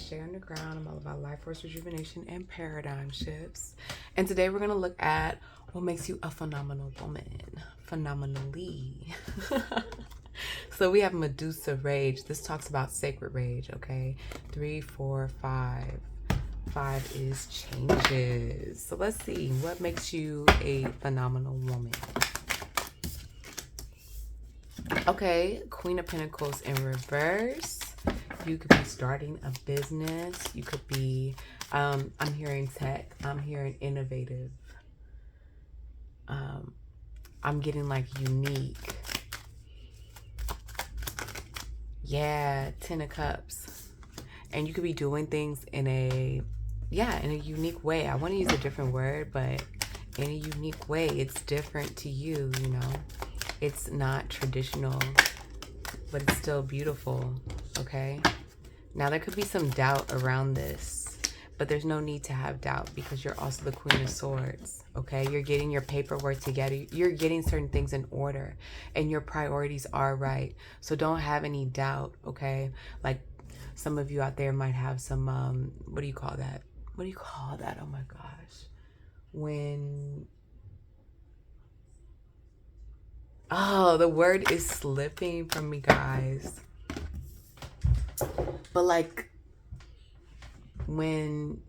Asè'Underground. I'm all about life force rejuvenation and paradigm shifts. And today we're going to look at what makes you a phenomenal woman. Phenomenally. So we have Medusa rage. This talks about sacred rage, okay? 3, 4, 5. 5 is changes. So let's see. What makes you a phenomenal woman? Okay, Queen of Pentacles in reverse. You could be starting a business. You could be, I'm hearing tech. I'm hearing innovative. I'm getting like unique. Yeah, 10 of Cups. And you could be doing things in a, in a unique way. I want to use a different word, but in a unique way. It's different to you, you know. It's not traditional, but it's still beautiful, okay? Now, there could be some doubt around this, but there's no need to have doubt because you're also the Queen of Swords, okay? You're getting your paperwork together. You're getting certain things in order, and your priorities are right. So don't have any doubt, okay? Like, some of you out there might have some, what do you call that? What do you call that? Oh, my gosh. When... Oh, the word is slipping from me, guys. But like when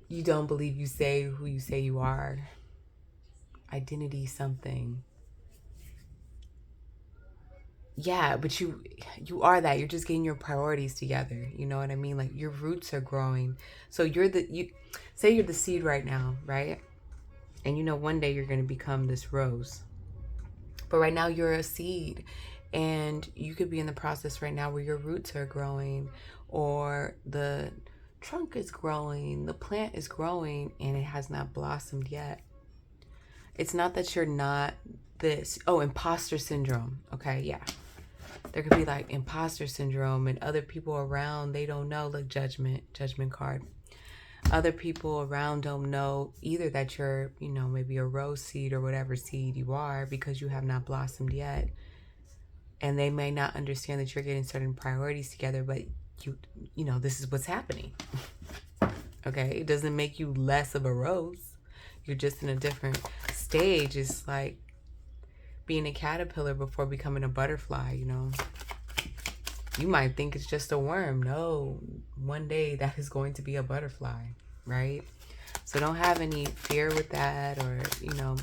you don't believe you say who you say you are. Identity something. Yeah, but you are that. You're just getting your priorities together. You know what I mean? Like your roots are growing. So say you're the seed right now, right? And you know one day you're going to become this rose. But right now you're a seed, and you could be in the process right now where your roots are growing, or the trunk is growing, the plant is growing, and it has not blossomed yet. It's not that you're not this. Oh, imposter syndrome. Okay, yeah. There could be like imposter syndrome, and other people around, they don't know. Like judgment card. Other people around don't know either that you're, you know, maybe a rose seed or whatever seed you are, because you have not blossomed yet. And they may not understand that you're getting certain priorities together, but you know, this is what's happening. Okay? It doesn't make you less of a rose. You're just in a different stage. It's like being a caterpillar before becoming a butterfly, you know? You might think it's just a worm. No, one day that is going to be a butterfly, right? So don't have any fear with that, or, you know,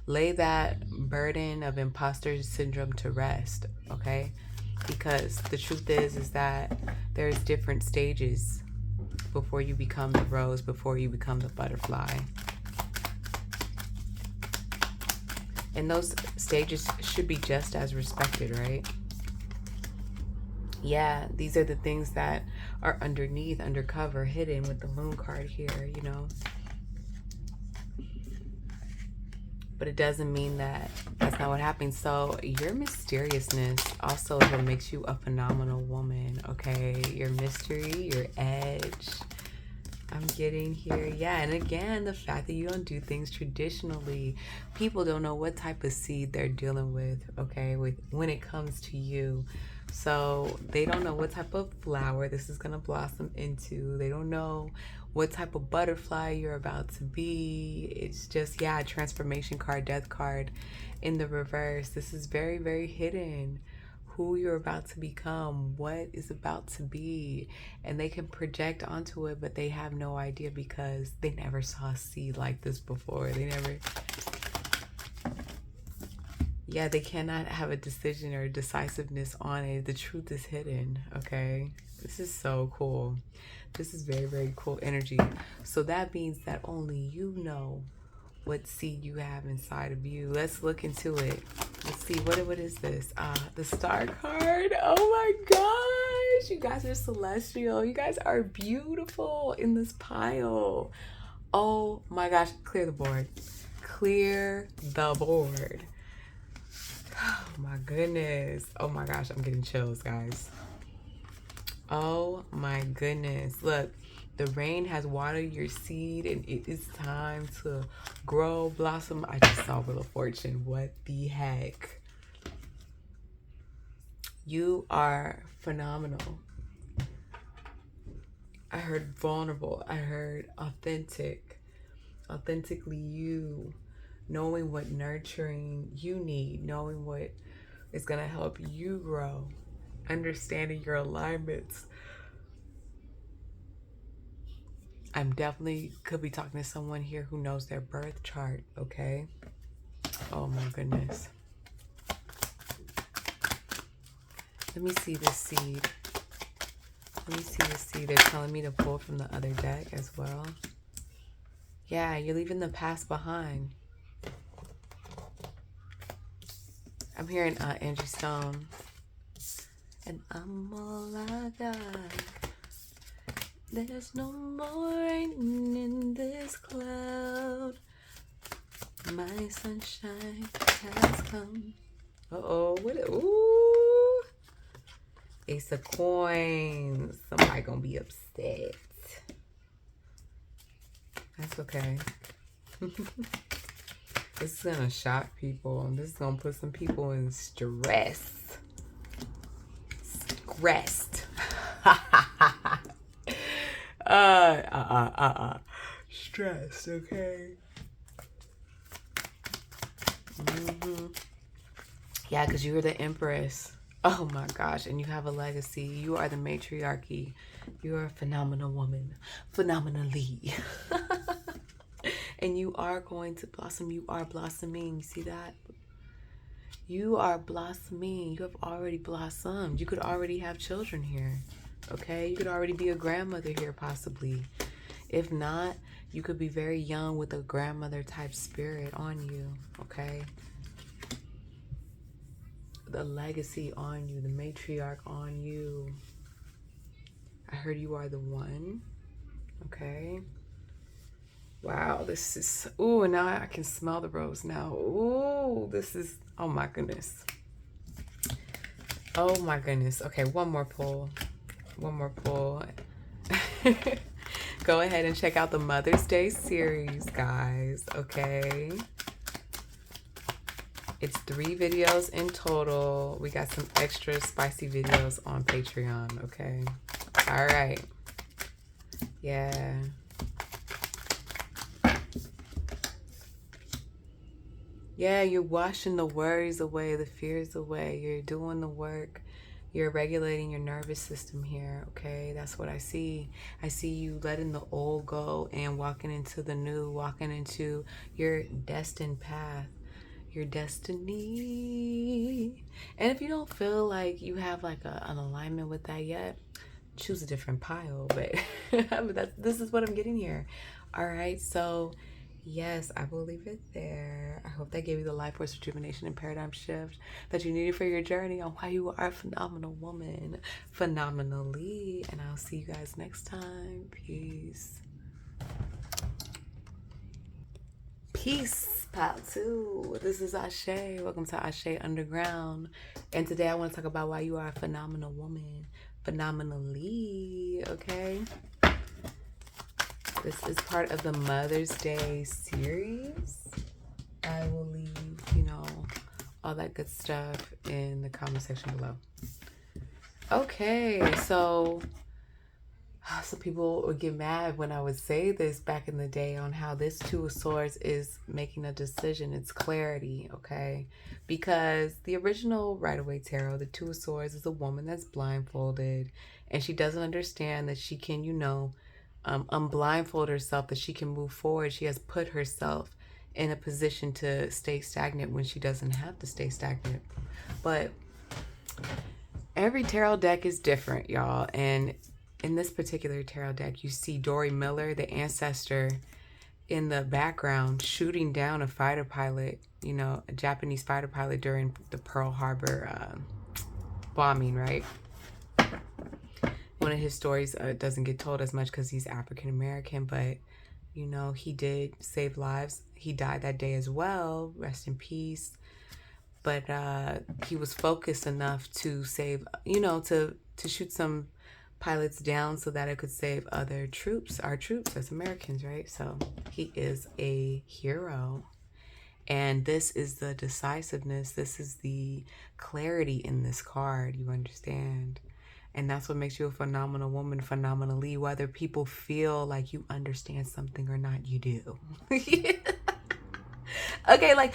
lay that burden of imposter syndrome to rest, okay? Because the truth is that there's different stages before you become the rose, before you become the butterfly. And those stages should be just as respected, right? Yeah, these are the things that are underneath, undercover, hidden with the moon card here, you know. But it doesn't mean that that's not what happens. So your mysteriousness also is what makes you a phenomenal woman, okay? Your mystery, your edge. I'm getting here. Yeah, and again, the fact that you don't do things traditionally. People don't know what type of seed they're dealing with, okay, when it comes to you. So they don't know what type of flower this is going to blossom into. They don't know what type of butterfly you're about to be. It's just, yeah, transformation card, death card in the reverse. This is very, very hidden. Who you're about to become, what is about to be. And they can project onto it, but they have no idea because they never saw a seed like this before. They cannot have a decision or decisiveness on it. The truth is hidden, okay? This is so cool. This is very, very cool energy. So that means that only you know what seed you have inside of you. Let's look into it. Let's see, what is this? The Star card. Oh my gosh, you guys are celestial. You guys are beautiful in this pile. Oh my gosh, clear the board. Clear the board. Oh my goodness. Oh my gosh, I'm getting chills, guys. Oh my goodness. Look, the rain has watered your seed and it is time to grow, blossom. I just saw Wheel of Fortune. What the heck? You are phenomenal. I heard vulnerable. I heard authentic. Authentically you. Knowing what nurturing you need. Knowing what is going to help you grow. Understanding your alignments. I'm definitely could be talking to someone here who knows their birth chart, okay? Oh my goodness. Let me see this seed. Let me see this seed. They're telling me to pull from the other deck as well. Yeah, you're leaving the past behind. I'm hearing Angie Stone. And I'm all I got. There's no more rain in this cloud. My sunshine has come. Uh-oh. What? Ooh. Ace of Coins. Somebody gonna be upset. That's okay. This is gonna shock people. This is gonna put some people in stress. Stressed. Stressed, okay? Yeah, because you were the Empress. Oh my gosh, and you have a legacy. You are the matriarchy. You are a phenomenal woman. Phenomenally. And you are going to blossom. You are blossoming. You see that? You are blossoming. You have already blossomed. You could already have children here. Okay? You could already be a grandmother here, possibly. If not, you could be very young with a grandmother type spirit on you. Okay? The legacy on you, the matriarch on you. I heard you are the one. Okay? Wow, this is, ooh, and now I can smell the rose now. Ooh, this is, oh my goodness. Oh my goodness. Okay, one more pull. One more pull. Go ahead and check out the Mother's Day series, guys, okay? It's 3 videos in total. We got some extra spicy videos on Patreon, okay? All right. Yeah. Yeah, you're washing the worries away, the fears away. You're doing the work. You're regulating your nervous system here, okay? That's what I see. I see you letting the old go and walking into the new, walking into your destined path, your destiny. And if you don't feel like you have like an alignment with that yet, choose a different pile. But this is what I'm getting here. All right, so yes, I will leave it there. I hope that gave you the life force rejuvenation and paradigm shift that you needed for your journey on why you are a phenomenal woman, phenomenally. And I'll see you guys next time. Peace. Peace, pal two. This is Ashay. Welcome to Asè'Underground. And today I want to talk about why you are a phenomenal woman, phenomenally, okay? This is part of the Mother's Day series. I will leave, all that good stuff in the comment section below. Okay, so some people would get mad when I would say this back in the day on how this Two of Swords is making a decision. It's clarity, okay? Because the original Rider-Waite Tarot, the Two of Swords, is a woman that's blindfolded and she doesn't understand that she can, unblindfold herself, that she can move forward. She has put herself in a position to stay stagnant when she doesn't have to stay stagnant. But every tarot deck is different, y'all. And in this particular tarot deck, you see Dory Miller, the ancestor, in the background shooting down a fighter pilot, a Japanese fighter pilot during the Pearl Harbor bombing, right? One of his stories doesn't get told as much because he's African American, but you know, he did save lives. He died that day as well. Rest in peace. But he was focused enough to save, you know, to shoot some pilots down so that it could save other troops, our troops as Americans, right? So he is a hero. And this is the decisiveness. This is the clarity in this card. You understand? And that's what makes you a phenomenal woman, phenomenally. Whether people feel like you understand something or not, you do. Okay, like,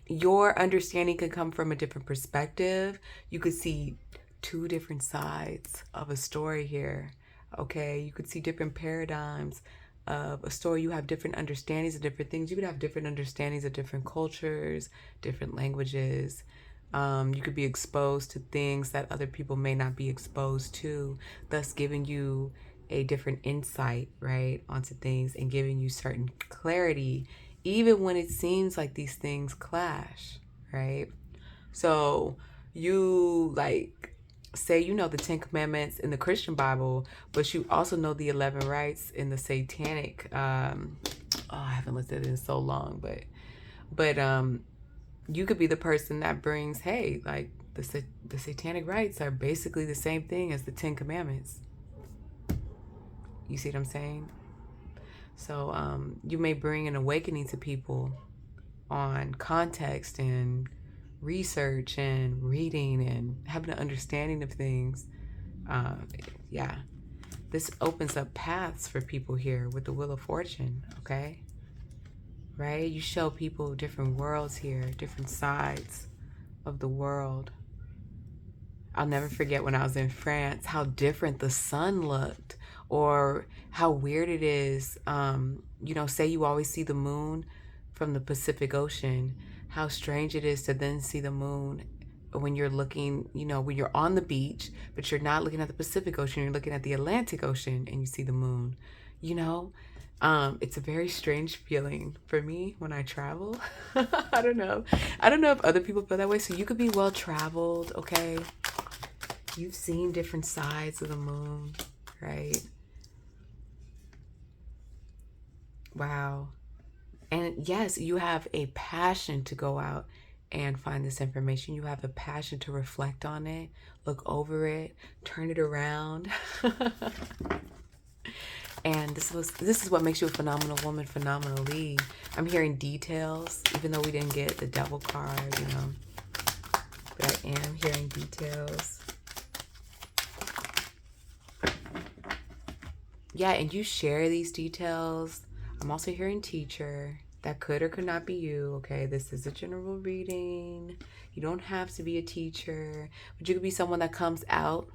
your understanding could come from a different perspective. You could see two different sides of a story here. Okay, you could see different paradigms of a story. You have different understandings of different things. You could have different understandings of different cultures, different languages. You could be exposed to things that other people may not be exposed to, thus giving you a different insight, right, onto things and giving you certain clarity, even when it seems like these things clash, right? So you like say you know the Ten Commandments in the Christian Bible, but you also know the 11 rights in the Satanic. I haven't looked at it in so long, but you could be the person that brings, hey, like the Satanic rights are basically the same thing as the Ten Commandments. You see what I'm saying? So you may bring an awakening to people on context and research and reading and having an understanding of things. Yeah, this opens up paths for people here with the Wheel of Fortune, okay? Right? You show people different worlds here, different sides of the world. I'll never forget when I was in France, how different the sun looked, or how weird it is. You know, say you always see the moon from the Pacific Ocean, how strange it is to then see the moon when you're looking, you know, when you're on the beach, but you're not looking at the Pacific Ocean, you're looking at the Atlantic Ocean and you see the moon, you know? It's a very strange feeling for me when I travel. I don't know. I don't know if other people feel that way. So you could be well traveled, okay? You've seen different sides of the moon, right? Wow. And yes, you have a passion to go out and find this information. You have a passion to reflect on it, look over it, turn it around. And this is what makes you a phenomenal woman, phenomenally. I'm hearing details, even though we didn't get the devil card, you know. But I am hearing details. Yeah, and you share these details. I'm also hearing teacher. That could or could not be you, okay? This is a general reading. You don't have to be a teacher, but you could be someone that comes out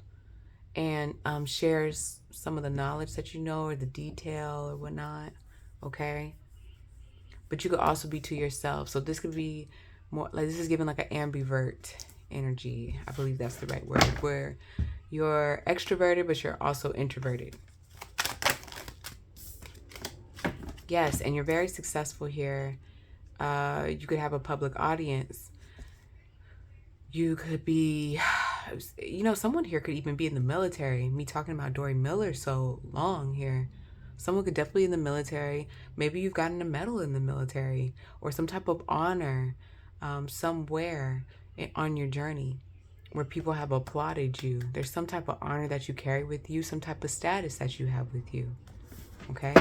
and shares some of the knowledge that you know or the detail or whatnot, okay? But you could also be to yourself. So this could be more, like this is given like an ambivert energy. I believe that's the right word, where you're extroverted, but you're also introverted. Yes, and you're very successful here. You could have a public audience. You could be, you know, someone here could even be in the military. Me talking about Dory Miller so long here. Someone could definitely be in the military. Maybe you've gotten a medal in the military or some type of honor somewhere on your journey where people have applauded you. There's some type of honor that you carry with you, some type of status that you have with you. Okay?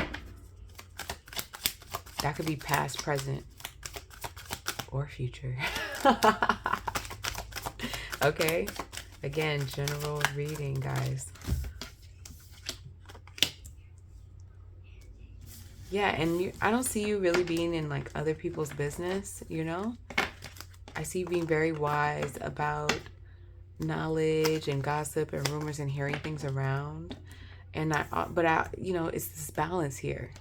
That could be past, present, or future. Okay? Again, general reading, guys. Yeah, and I don't see you really being in like other people's business, you know? I see you being very wise about knowledge and gossip and rumors and hearing things around. And you know, it's this balance here.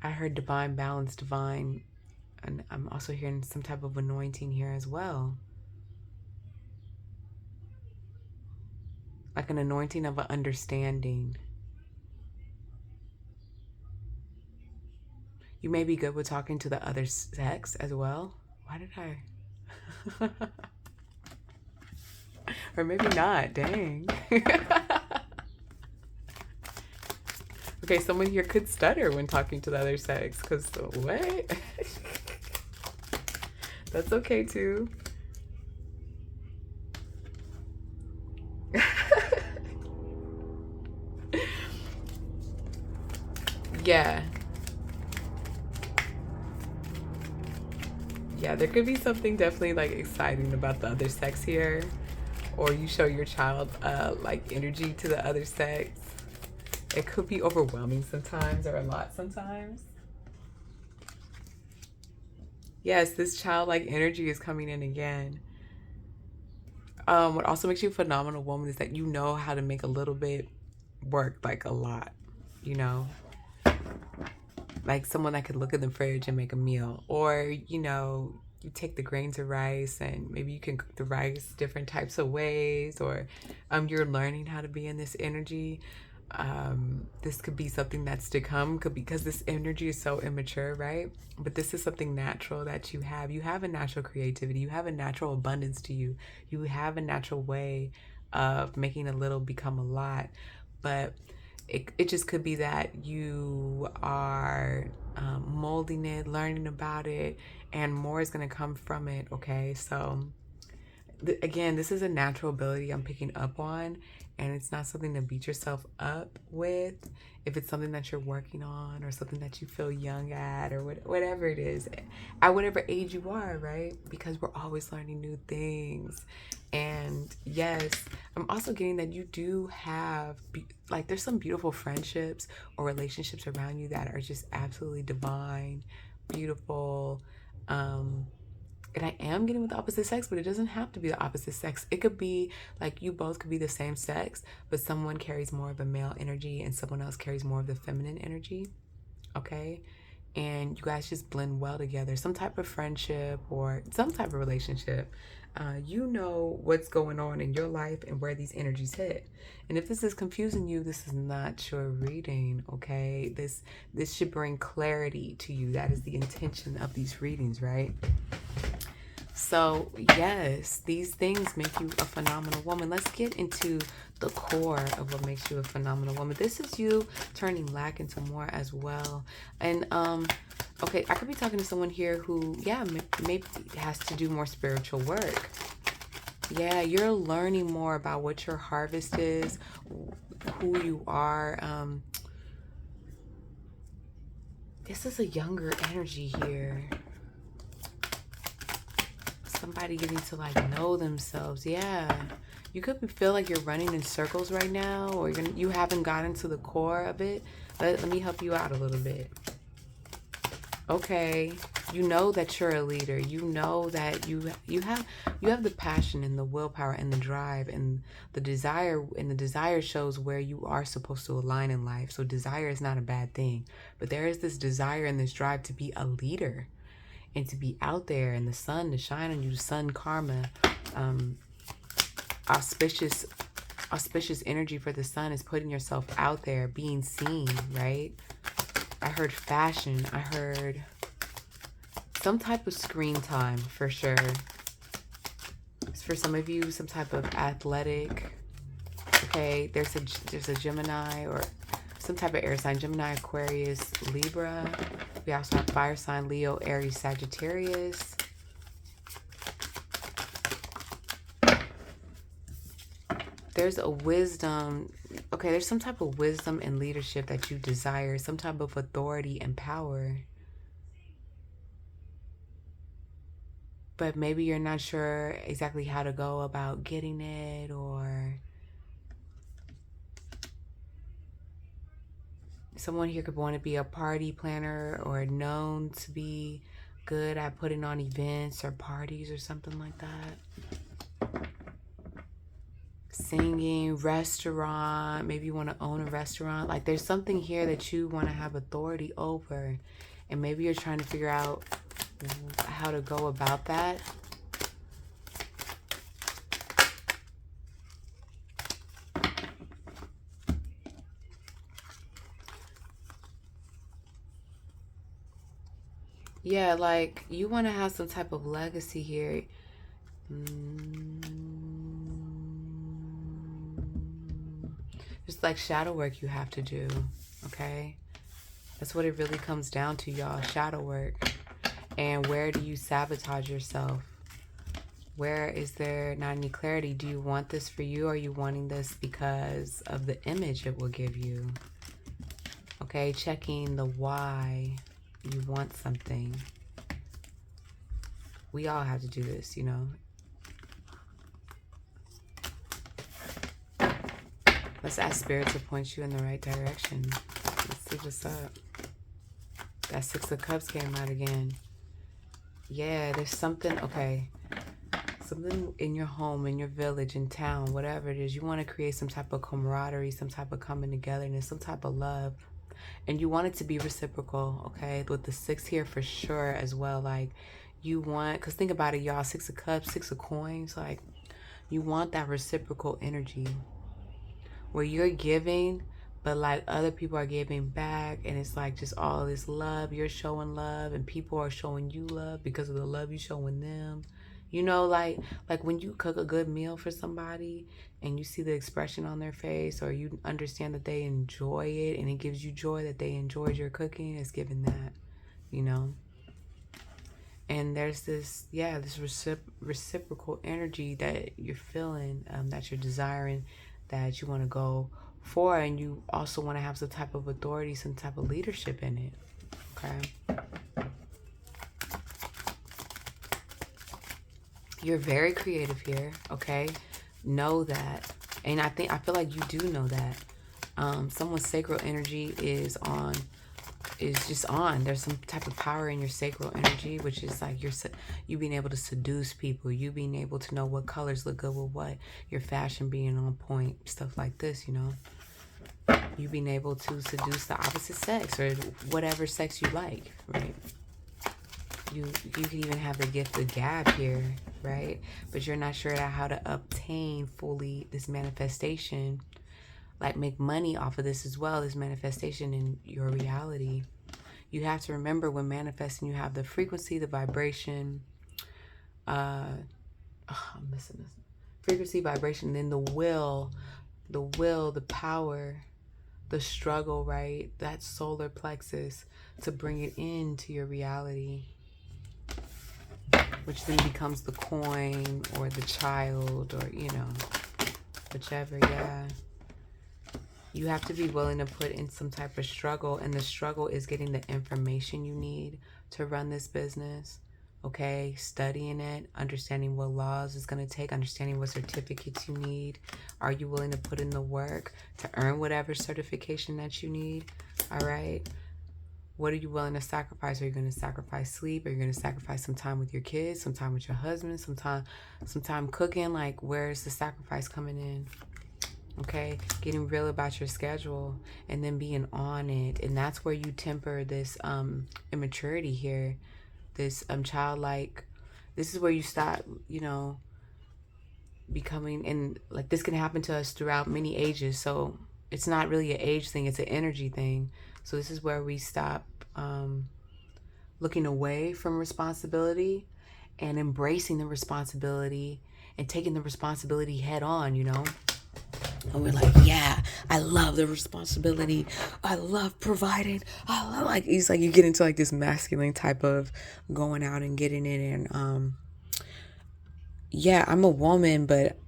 I heard divine balance, divine, and I'm also hearing some type of anointing here as well. Like an anointing of an understanding. You may be good with talking to the other sex as well. Why did I? Or maybe not. Dang. Okay, someone here could stutter when talking to the other sex. Because what? That's okay too. Yeah. Yeah, there could be something definitely like exciting about the other sex here. Or you show your child like energy to the other sex. It could be overwhelming sometimes or a lot sometimes. Yes, this childlike energy is coming in again. What also makes you a phenomenal woman is that you know how to make a little bit work like a lot, you know? Like someone that could look in the fridge and make a meal. Or, you take the grains of rice and maybe you can cook the rice different types of ways, or you're learning how to be in this energy. This could be something that's to come, could because this energy is so immature, right? But this is something natural that you have. You have a natural creativity. You have a natural abundance to you. You have a natural way of making a little become a lot. But it just could be that you are molding it, learning about it, and more is going to come from it. Okay, so again, this is a natural ability I'm picking up on, and it's not something to beat yourself up with. If it's something that you're working on or something that you feel young at, or whatever it is, at whatever age you are, right? Because we're always learning new things. And yes, I'm also getting that you do have, like, there's some beautiful friendships or relationships around you that are just absolutely divine, beautiful. And I am getting with the opposite sex, but it doesn't have to be the opposite sex. It could be like you both could be the same sex, but someone carries more of a male energy and someone else carries more of the feminine energy. Okay? And you guys just blend well together. Some type of friendship or some type of relationship. You know what's going on in your life and where these energies hit. And if this is confusing you, this is not your reading, okay? This should bring clarity to you. That is the intention of these readings, right? So, yes, these things make you a phenomenal woman. Let's get into the core of what makes you a phenomenal woman. This is you turning lack into more as well. And, okay, I could be talking to someone here who, yeah, maybe has to do more spiritual work. Yeah, you're learning more about what your harvest is, who you are. This is a younger energy here. Somebody getting to like know themselves. Yeah, you could feel like you're running in circles right now, or you haven't gotten to the core of it. Let me help you out a little bit. Okay, you know that you're a leader. You know that you have the passion and the willpower and the drive and the desire, and the desire shows where you are supposed to align in life. So desire is not a bad thing, but there is this desire and this drive to be a leader and to be out there and the sun to shine on you, sun karma. Auspicious energy for the sun is putting yourself out there, being seen, right? I heard fashion. I heard some type of screen time for sure. For some of you, some type of athletic. Okay, there's a Gemini or some type of air sign. Gemini, Aquarius, Libra. We also have fire sign Leo, Aries, Sagittarius. There's a wisdom. Okay, there's some type of wisdom and leadership that you desire, some type of authority and power. But maybe you're not sure exactly how to go about getting it, or someone here could want to be a party planner or known to be good at putting on events or parties or something like that. Singing, restaurant, maybe you want to own a restaurant. Like there's something here that you want to have authority over, and maybe you're trying to figure out how to go about that. Yeah, like you want to have some type of legacy here. Just like shadow work you have to do, okay? That's what it really comes down to, y'all. Shadow work. And where do you sabotage yourself? Where is there not any clarity? Do you want this for you, or are you wanting this because of the image it will give you? Okay, checking the why you want something. We all have to do this, you know. Let's ask Spirit to point you in the right direction. Let's see what's up. That Six of Cups came out again. Yeah, there's something, okay. Something in your home, in your village, in town, whatever it is. You want to create some type of camaraderie, some type of coming togetherness, some type of love. And you want it to be reciprocal, okay? With the 6 here for sure as well. Like, you want, because think about it, y'all. 6 of Cups, 6 of Coins. Like, you want that reciprocal energy where you're giving, but like other people are giving back, and it's like just all this love. You're showing love, and people are showing you love because of the love you showing them. You know, like when you cook a good meal for somebody and you see the expression on their face, or you understand that they enjoy it and it gives you joy that they enjoyed your cooking, it's giving that, you know. And there's this, yeah, this reciprocal energy that you're feeling, that you're desiring, that you want to go for, and you also want to have some type of authority, some type of leadership in it, okay? You're very creative here, okay? Know that. And I feel like you do know that. Someone's sacral energy is just on. There's some type of power in your sacral energy, which is like you being able to seduce people, you being able to know what colors look good with what, your fashion being on point, stuff like this, you know. You being able to seduce the opposite sex, or whatever sex you like, right? You can even have the gift of gab here, right? But you're not sure how to obtain fully this manifestation, like make money off of this as well, this manifestation in your reality. You have to remember, when manifesting, you have the frequency, the vibration, I'm missing this. Frequency, vibration, then the will, the power, the struggle, right? That solar plexus to bring it into your reality, which then becomes the coin or the child, or, you know, whichever, yeah. You have to be willing to put in some type of struggle, and the struggle is getting the information you need to run this business, okay? Studying it, understanding what laws it's going to take, understanding what certificates you need. Are you willing to put in the work to earn whatever certification that you need, all right? What are you willing to sacrifice? Are you going to sacrifice sleep? Are you going to sacrifice some time with your kids, some time with your husband, some time cooking? Like, where is the sacrifice coming in? Okay, getting real about your schedule and then being on it. And that's where you temper this immaturity here, this childlike. This is where you stop, you know, becoming, and like this can happen to us throughout many ages. So it's not really an age thing, it's an energy thing. So this is where we stop looking away from responsibility and embracing the responsibility and taking the responsibility head on, you know. And we're like, yeah, I love the responsibility. I love providing. I love, like, it's like you get into like this masculine type of going out and getting it. And yeah, I'm a woman, but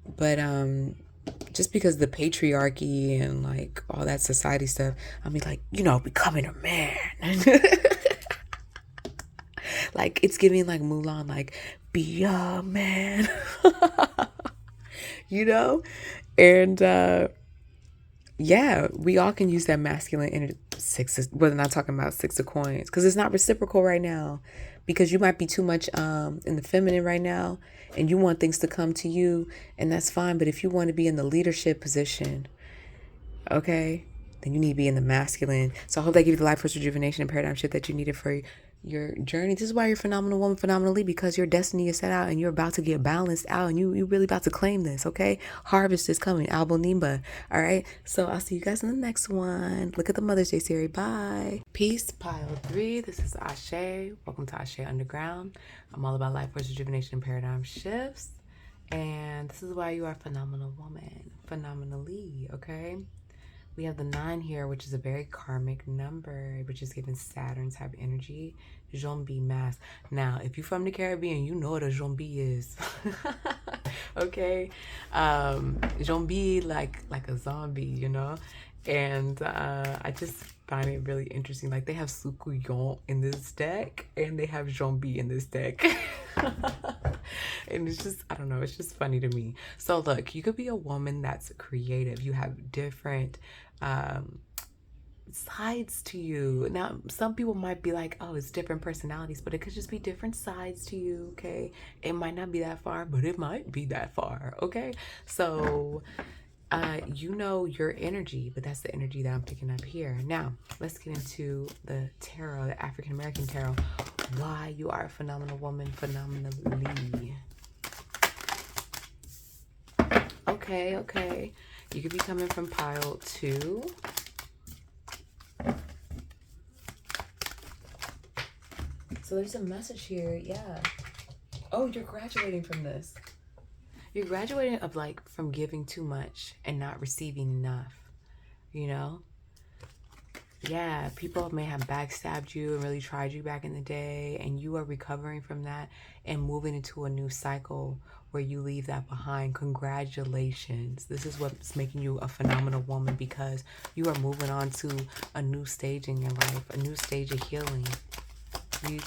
just because the patriarchy and like all that society stuff, I mean, like, you know, becoming a man. Like, it's giving like Mulan, like, be a man. You know? And yeah, we all can use that masculine energy. We're not talking about 6 of Coins, because it's not reciprocal right now, because you might be too much in the feminine right now, and you want things to come to you, and that's fine. But if you want to be in the leadership position, okay, then you need to be in the masculine. So I hope that gives you the life force rejuvenation and paradigm shift that you needed for your journey. This is why you're phenomenal woman, phenomenally, because your destiny is set out and you're about to get balanced out, and you really about to claim this, okay? Harvest is coming, Albo Nimba. All right, so I'll see you guys in the next one. Look at the Mother's Day series. Bye. Peace, pile 3. This is Ashe. Welcome to Asè'Underground. I'm all about life force rejuvenation and paradigm shifts, and this is why you are a phenomenal woman, phenomenally, okay? We have the 9 here, which is a very karmic number, which is given Saturn type energy. Zombie mask. Now, if you're from the Caribbean, you know what a zombie is. Okay? Zombie like a zombie, you know? And I just find it really interesting. Like, they have Sukuyon in this deck, and they have zombie in this deck. And it's just, I don't know, it's just funny to me. So look, you could be a woman that's creative. You have different sides to you. Now, some people might be like, oh, it's different personalities, but it could just be different sides to you, okay? It might not be that far, but it might be that far, okay? So you know your energy, but that's the energy that I'm picking up here. Now, let's get into the tarot, the African American tarot. Why you are a phenomenal woman, phenomenally. Okay. You could be coming from pile 2. So there's a message here, yeah. Oh, you're graduating from this. You're graduating of like from giving too much and not receiving enough, you know? Yeah, people may have backstabbed you and really tried you back in the day, and you are recovering from that and moving into a new cycle where you leave that behind. Congratulations. This is what's making you a phenomenal woman, because you are moving on to a new stage in your life, a new stage of healing. You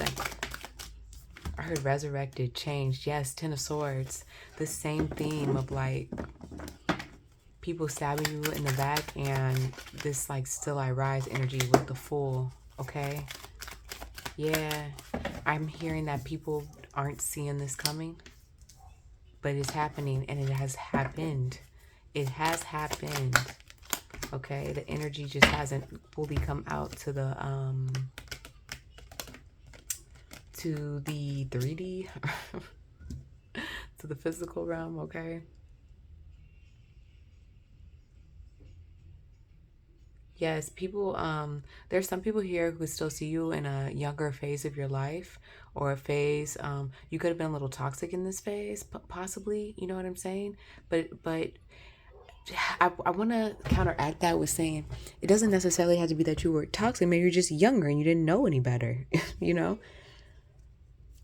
I heard resurrected, changed. Yes, 10 of Swords. The same theme of like people stabbing you in the back, and this like still I rise energy with the Fool, okay? Yeah, I'm hearing that people aren't seeing this coming, but it's happening, and it has happened. It has happened, okay? The energy just hasn't fully come out to the 3D, to the physical realm, okay? Yes, people, there's some people here who still see you in a younger phase of your life, or a phase, you could have been a little toxic in this phase, possibly, you know what I'm saying? But I want to counteract that with saying it doesn't necessarily have to be that you were toxic. Maybe you're just younger and you didn't know any better, you know?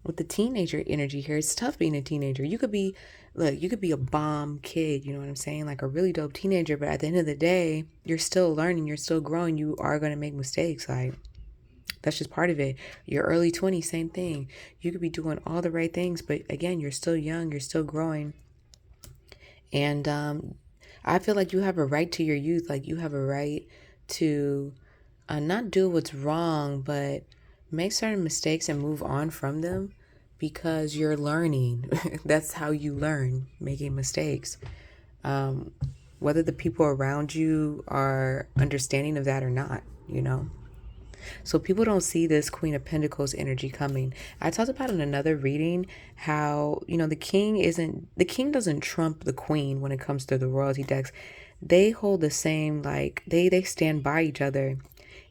With the teenager energy here, it's tough being a teenager. You could be, look, you could be a bomb kid, you know what I'm saying? Like a really dope teenager, but at the end of the day, you're still learning, you're still growing, you are going to make mistakes. Like, that's just part of it. Your early 20s, same thing. You could be doing all the right things, but again, you're still young, you're still growing. And I feel like you have a right to your youth. Like, you have a right to not do what's wrong, but make certain mistakes and move on from them, because you're learning. That's how you learn, making mistakes. Whether the people around you are understanding of that or not, you know? So people don't see this Queen of Pentacles energy coming. I talked about in another reading how, you know, the king doesn't trump the queen when it comes to the royalty decks. They hold the same, like, they stand by each other.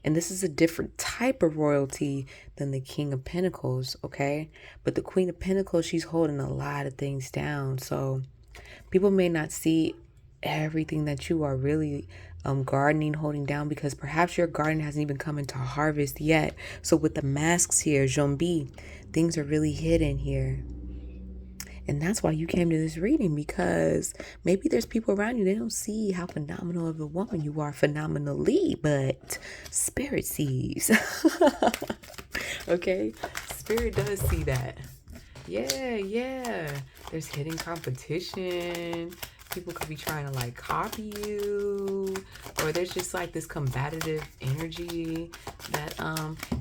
And this is a different type of royalty than the King of Pentacles, okay? But the Queen of Pentacles, she's holding a lot of things down. So people may not see everything that you are really gardening, holding down, because perhaps your garden hasn't even come into harvest yet. So with the masks here, zombie, things are really hidden here. And that's why you came to this reading, because maybe there's people around you, they don't see how phenomenal of a woman you are phenomenally, but Spirit sees. Okay? Spirit does see that. Yeah. There's hidden competition. People could be trying to like copy you, or there's just like this combative energy that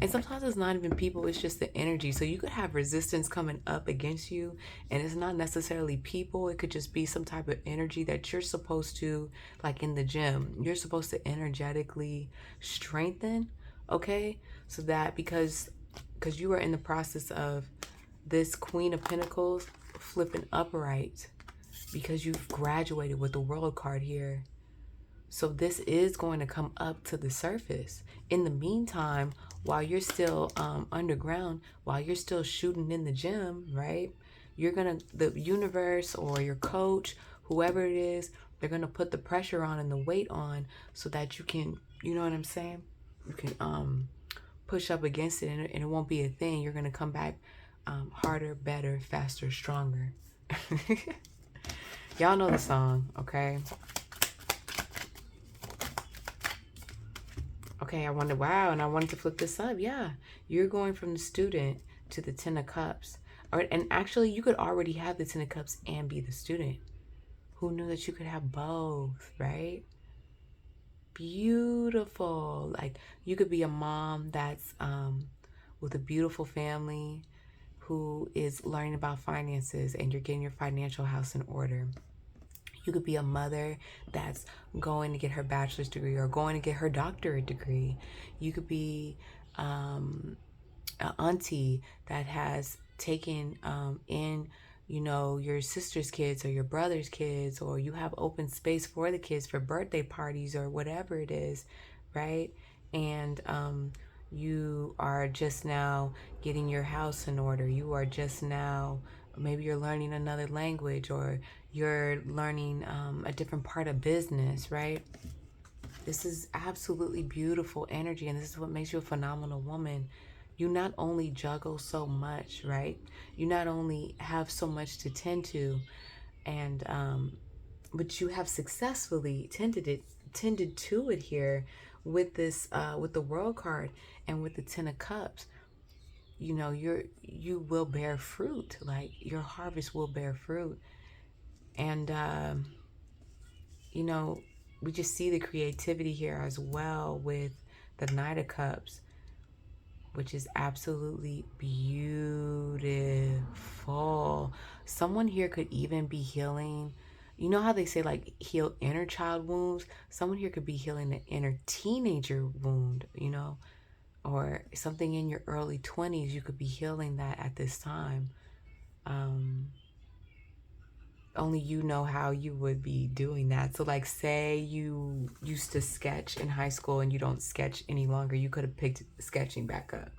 and sometimes it's not even people, it's just the energy. So you could have resistance coming up against you, and it's not necessarily people. It could just be some type of energy that you're supposed to, like in the gym, you're supposed to energetically strengthen, okay? So that because you are in the process of this Queen of Pentacles flipping upright, because you've graduated with the World card here. So this is going to come up to the surface. In the meantime, while you're still underground, while you're still shooting in the gym, right? The universe or your coach, whoever it is, They're going to put the pressure on and the weight on so that you can, you know what I'm saying? You can push up against it, and it won't be a thing. You're going to come back harder, better, faster, stronger. Y'all know the song, okay? Okay, I wanted, wow, and I wanted to flip this up. Yeah, you're going from the student to the Ten of Cups. And actually, you could already have the Ten of Cups and be the student. Who knew that you could have both, right? Beautiful. Like, you could be a mom that's with a beautiful family who is learning about finances, and you're getting your financial house in order. You could be a mother that's going to get her bachelor's degree or going to get her doctorate degree. You could be an auntie that has taken in, you know, your sister's kids or your brother's kids, or you have open space for the kids for birthday parties or whatever it is, right? And you are just now getting your house in order. You are just now, maybe you're learning another language, or you're learning a different part of business, right? This is absolutely beautiful energy, and this is what makes you a phenomenal woman. You not only juggle so much, right? You not only have so much to tend to, and but you have successfully tended to it here with this with the World card and with the Ten of Cups. You know, you will bear fruit. Like, your harvest will bear fruit. And you know, we just see the creativity here as well with the Knight of Cups, which is absolutely beautiful. Someone here could even be healing. You know how they say, like, heal inner child wounds? Someone here could be healing an inner teenager wound, you know, or something in your early 20s. You could be healing that at this time. Only you know how you would be doing that. So, like, say you used to sketch in high school and you don't sketch any longer. You could have picked sketching back up.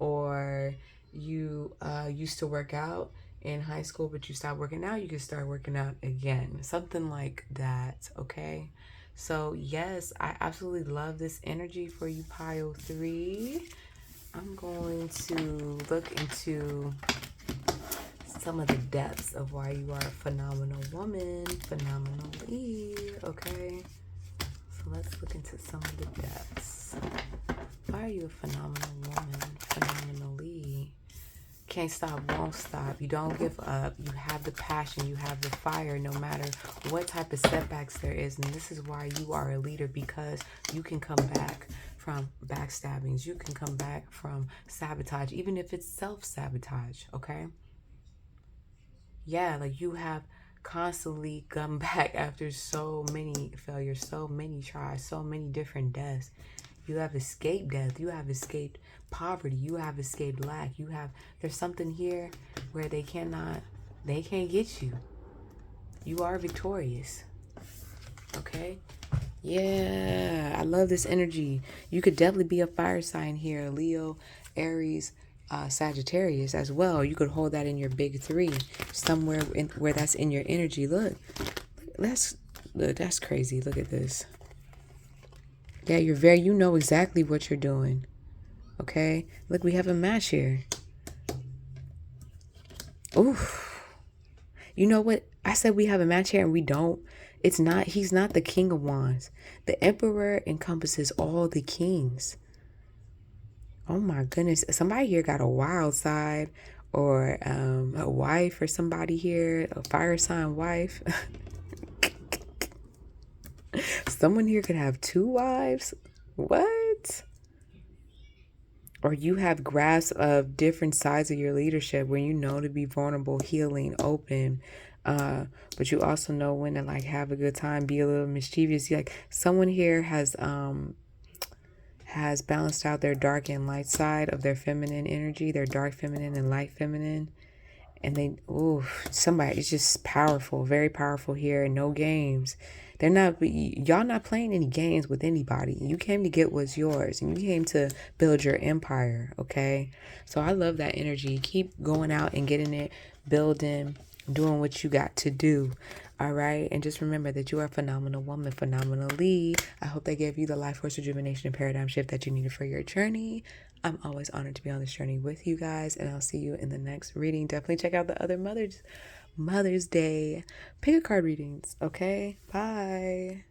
Or you used to work out in high school, but you stopped working out. You could start working out again. Something like that, okay? So, yes, I absolutely love this energy for you, Pile 3. I'm going to look into some of the depths of why you are a phenomenal woman, phenomenally, okay? So let's look into some of the depths. Why are you a phenomenal woman, phenomenally? Can't stop, won't stop. You don't give up. You have the passion. You have the fire, no matter what type of setbacks there is. And this is why you are a leader, because you can come back from backstabbings. You can come back from sabotage, even if it's self-sabotage, okay? Yeah, like, you have constantly come back after so many failures, so many tries, so many different deaths. You have escaped death. You have escaped poverty. You have escaped lack. There's something here where they can't get you. You are victorious. Okay? Yeah, I love this energy. You could definitely be a fire sign here, Leo, Aries, Sagittarius as well. You could hold that in your big 3, somewhere where that's in your energy. Look, that's crazy. Look at this. Yeah, you know exactly what you're doing. Okay? Look, we have a match here. Oof. You know what? I said we have a match here and we don't. He's not the King of Wands. The Emperor encompasses all the kings. Oh my goodness. Somebody here got a wild side, or a wife, or somebody here, a fire sign wife. Someone here could have 2 wives. What? Or you have grasp of different sides of your leadership where you know to be vulnerable, healing, open. But you also know when to, like, have a good time, be a little mischievous. Like, someone here has balanced out their dark and light side of their feminine energy, their dark feminine and light feminine. And somebody is just powerful, very powerful here. No games. Y'all not playing any games with anybody. You came to get what's yours, and you came to build your empire, okay? So I love that energy. Keep going out and getting it, building, doing what you got to do. All right. And just remember that you are a phenomenal woman, phenomenally. I hope that gave you the life force rejuvenation and paradigm shift that you needed for your journey. I'm always honored to be on this journey with you guys, and I'll see you in the next reading. Definitely check out the other Mother's Day pick a card readings. Okay. Bye.